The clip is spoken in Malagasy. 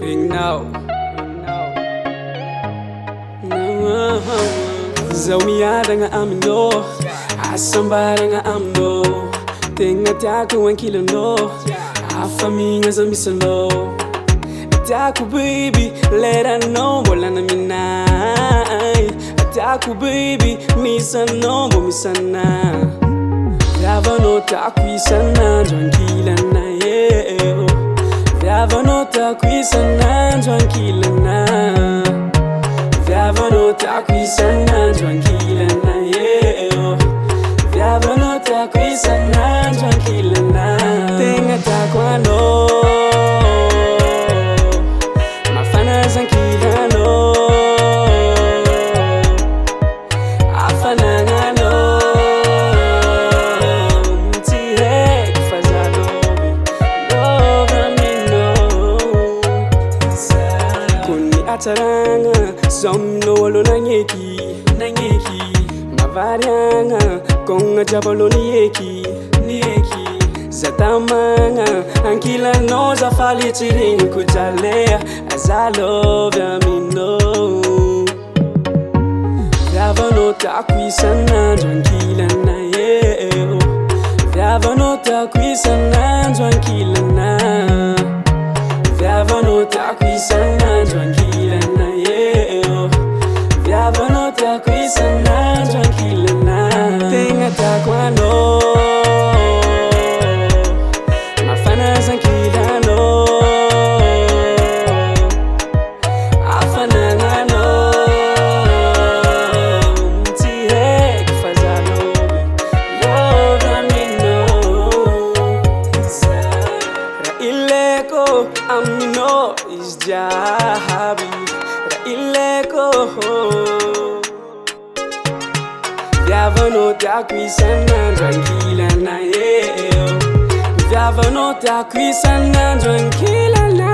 Ring now. Zawmiada nga amno, asambara nga amno. Tenga taku an kilo no, afaminga za misano. Taku baby, let her know wala na minay. Taku baby, misano mo misana. Vyava no taku isana, tranquila na yeah. Vyava no taku isana, tranquila na. Vyava no taku isana, tranquila na yeah. Vyava no taku isana, tranquila na. Tenga taku ano, mafana tranquila no. Afana ngano, mtihek fazalobi, love me no. Kuni ataranga, somno walo nangeki. Mavarianga, konga jabalo nieki. Zatamanga, ankila no zafali chiringu kujalea. As I love me no. Vyava no taku isana, tranquila na yeah. Vyava no taku isana, tranquila na. Vyava no taku isana, tranquila na yeah. Vyava no taku isana, tranquila na. Tenga taku ano, mafana tranquila no. Afana ngano, mtihek fazalobi, love me no. Raileko amino is jahabi. Raileko Vyava no taku isana, tranquila na yeah. Vyava no taku isana, tranquila na.